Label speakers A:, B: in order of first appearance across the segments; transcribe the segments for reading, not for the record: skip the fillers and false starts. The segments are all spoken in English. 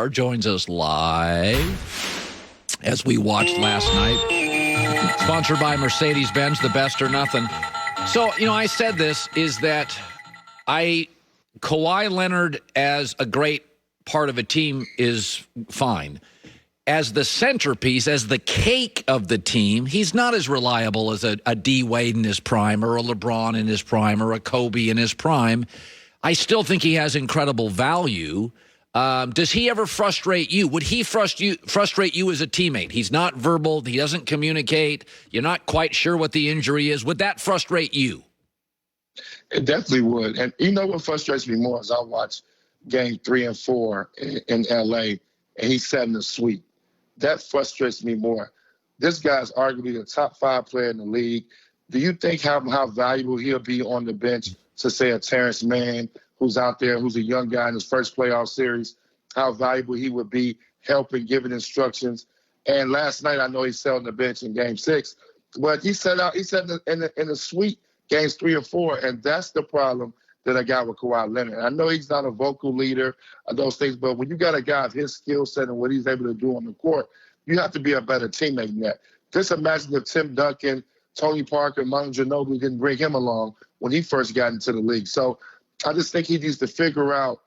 A: star, joins us live as we watched last night. Sponsored by Mercedes-Benz, the best or nothing. So, I said this, is that Kawhi Leonard as a great part of a team is fine. As the centerpiece, as the cake of the team, he's not as reliable as a D. Wade in his prime or a LeBron in his prime or a Kobe in his prime. I still think he has incredible value. Does he ever frustrate you? Would he frustrate you as a teammate? He's not verbal. He doesn't communicate. You're not quite sure what the injury is. Would that frustrate you?
B: It definitely would. And you know what frustrates me more is I watch game 3 and 4 in L.A., and he's setting the sweep. That frustrates me more. This guy's arguably the top 5 player in the league. Do you think how valuable he'll be on the bench to, say, a Terrence Mann who's out there, who's a young guy in his first playoff series, how valuable he would be helping, giving instructions? And last night, I know he sat on the bench in game 6, but he sat in the suite games 3 and 4, and that's the problem that I got with Kawhi Leonard. I know he's not a vocal leader of those things, but when you got a guy of his skill set and what he's able to do on the court, you have to be a better teammate than that. Just imagine if Tim Duncan, Tony Parker, Manu Ginobili didn't bring him along when he first got into the league. So I just think he needs to figure out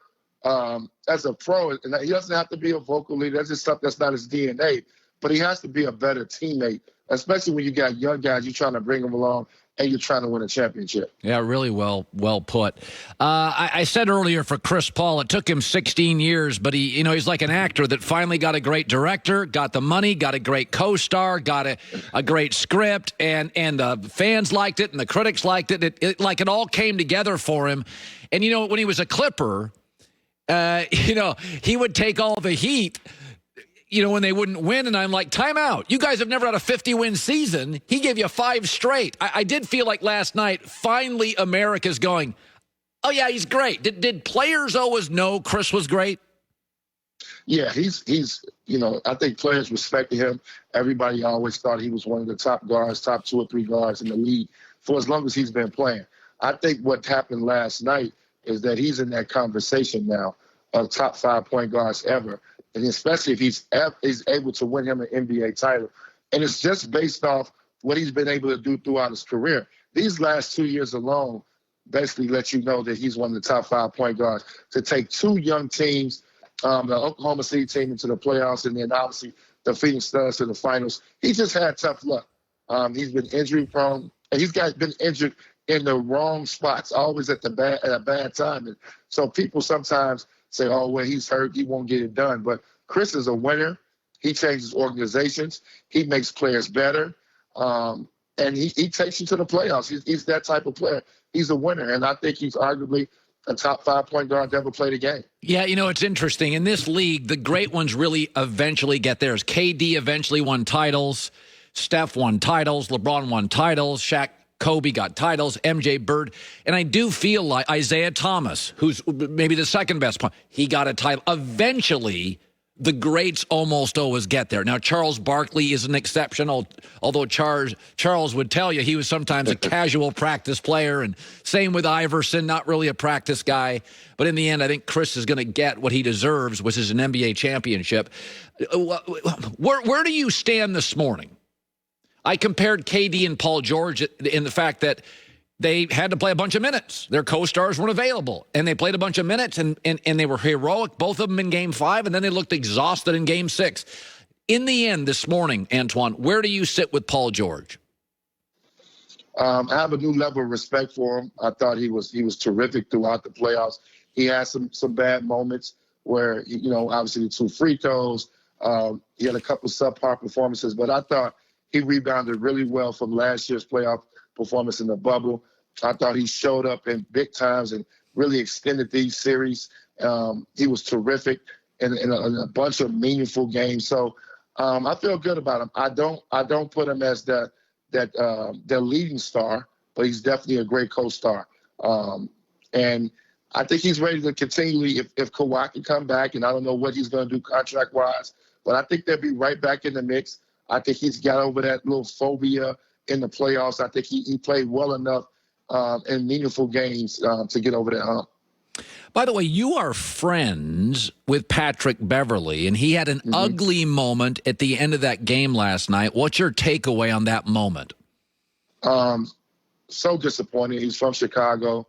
B: as a pro, and he doesn't have to be a vocal leader. That's just something that's not his DNA, but he has to be a better teammate, especially when you got young guys, you're trying to bring them along and you're trying to win a championship.
A: Yeah, really well put. I said earlier for Chris Paul, it took him 16 years, but he's like an actor that finally got a great director, got the money, got a great co-star, got a great script, and the fans liked it and the critics liked it. It all came together for him. And, when he was a Clipper, he would take all the heat, when they wouldn't win, and I'm like, time out. You guys have never had a 50-win season. He gave you 5 straight. I did feel like last night, finally America's going, oh, yeah, he's great. Did players always know Chris was great?
B: Yeah, he's I think players respected him. Everybody always thought he was one of the top guards, top 2 or 3 guards in the league for as long as he's been playing. I think what happened last night is that he's in that conversation now of top 5 point guards ever. And especially if he's able to win him an NBA title. And it's just based off what he's been able to do throughout his career. These last 2 years alone basically let you know that he's one of the top 5 point guards. To take 2 young teams, the Oklahoma City team into the playoffs, and then obviously the Phoenix Suns to the finals, he just had tough luck. He's been injury prone, and he's been injured in the wrong spots, always at a bad time. And so people sometimes say, oh, well, he's hurt, he won't get it done. But Chris is a winner. He changes organizations. He makes players better. And he takes you to the playoffs. He's that type of player. He's a winner. And I think he's arguably a top 5 point guard to ever play the game.
A: Yeah, it's interesting. In this league, the great ones really eventually get theirs. KD eventually won titles. Steph won titles. LeBron won titles. Shaq, Kobe got titles, MJ, Bird, and I do feel like Isaiah Thomas, who's maybe the second best player, he got a title. Eventually, the greats almost always get there. Now, Charles Barkley is an exception, although Charles would tell you he was sometimes a casual practice player, and same with Iverson, not really a practice guy. But in the end, I think Chris is going to get what he deserves, which is an NBA championship. Where do you stand this morning? I compared KD and Paul George in the fact that they had to play a bunch of minutes. Their co-stars weren't available, and they played a bunch of minutes, and they were heroic, both of them in Game 5, and then they looked exhausted in Game 6. In the end this morning, Antoine, where do you sit with Paul George?
B: I have a new level of respect for him. I thought he was terrific throughout the playoffs. He had some bad moments where, obviously the 2 free throws. He had a couple subpar performances, but I thought he rebounded really well from last year's playoff performance in the bubble. I thought he showed up in big times and really extended these series. He was terrific in a bunch of meaningful games. So I feel good about him. I don't put him as their leading star, but he's definitely a great co-star. And I think he's ready to continually, if Kawhi can come back, and I don't know what he's going to do contract-wise, but I think they'll be right back in the mix. I think he's got over that little phobia in the playoffs. I think he played well enough in meaningful games to get over that hump.
A: By the way, you are friends with Patrick Beverly, and he had an ugly moment at the end of that game last night. What's your takeaway on that moment?
B: So disappointed. He's from Chicago,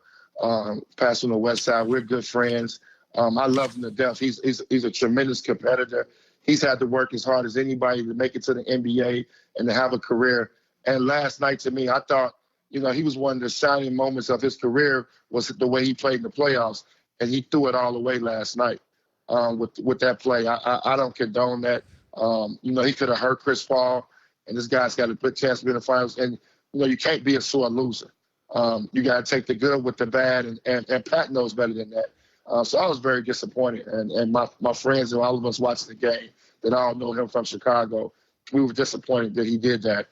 B: passing on the West Side. We're good friends. I love him to death. He's a tremendous competitor. He's had to work as hard as anybody to make it to the NBA and to have a career. And last night, to me, I thought, he was one of the shining moments of his career was the way he played in the playoffs. And he threw it all away last night with that play. I don't condone that. He could have hurt Chris Paul, and this guy's got a good chance to be in the finals. And, you can't be a sore loser. You got to take the good with the bad, and Pat knows better than that. So I was very disappointed. And my friends and all of us watching the game that all know him from Chicago, we were disappointed that he did that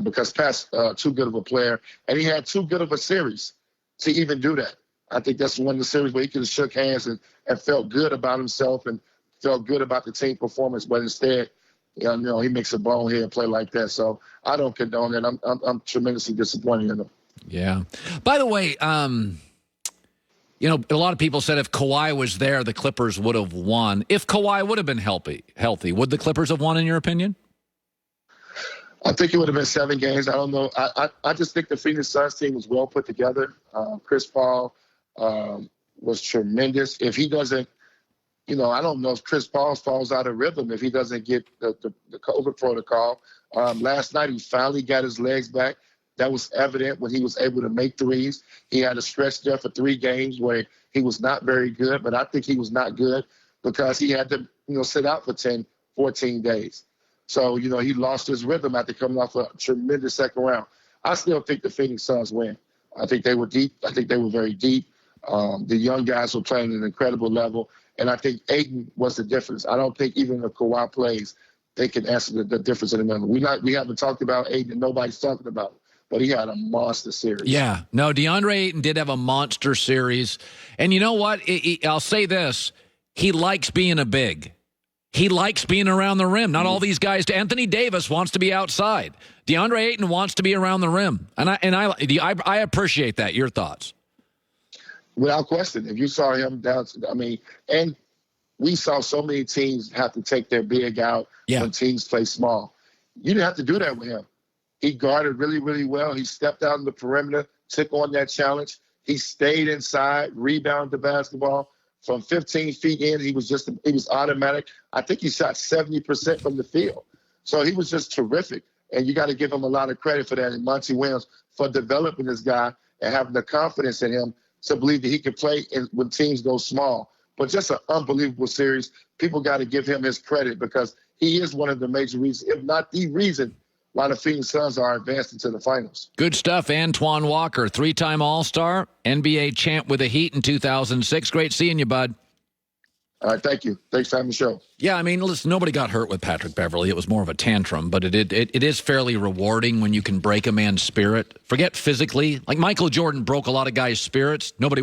B: because Pat's too good of a player, and he had too good of a series to even do that. I think that's one of the series where he could have shook hands and felt good about himself and felt good about the team performance. But instead, he makes a bonehead and play like that. So I don't condone that. I'm tremendously disappointed in him.
A: Yeah. By the way, a lot of people said if Kawhi was there, the Clippers would have won. If Kawhi would have been healthy, would the Clippers have won, in your opinion?
B: I think it would have been 7 games. I don't know. I just think the Phoenix Suns team was well put together. Chris Paul was tremendous. If he doesn't, I don't know if Chris Paul falls out of rhythm if he doesn't get the COVID protocol. Last night, he finally got his legs back. That was evident when he was able to make threes. He had a stretch there for 3 games where he was not very good, but I think he was not good because he had to, sit out for 10, 14 days. So, he lost his rhythm after coming off a tremendous second round. I still think the Phoenix Suns win. I think they were deep. I think they were very deep. The young guys were playing at an incredible level, and I think Ayton was the difference. I don't think even if Kawhi plays, they can answer the difference in the middle. We haven't talked about Ayton. Nobody's talking about it, but he had a monster series.
A: Yeah. No, DeAndre Ayton did have a monster series. And you know what? I'll say this. He likes being a big. He likes being around the rim. Not all these guys. Anthony Davis wants to be outside. DeAndre Ayton wants to be around the rim. And I appreciate that. Your thoughts?
B: Without question. If you saw him down, and we saw so many teams have to take their big out when teams play small. You didn't have to do that with him. He guarded really, really well. He stepped out in the perimeter, took on that challenge. He stayed inside, rebounded the basketball. From 15 feet in, he was automatic. I think he shot 70% from the field. So he was just terrific. And you got to give him a lot of credit for that. And Monty Williams for developing this guy and having the confidence in him to believe that he could play when teams go small. But just an unbelievable series. People got to give him his credit because he is one of the major reasons, if not the reason, why the Phoenix Suns are advancing to the finals.
A: Good stuff. Antoine Walker, 3-time All-Star, NBA champ with the Heat in 2006. Great seeing you, bud.
B: All right, thank you. Thanks for having the show.
A: Yeah, listen, nobody got hurt with Patrick Beverly. It was more of a tantrum, but it is fairly rewarding when you can break a man's spirit. Forget physically. Like Michael Jordan broke a lot of guys' spirits. Nobody would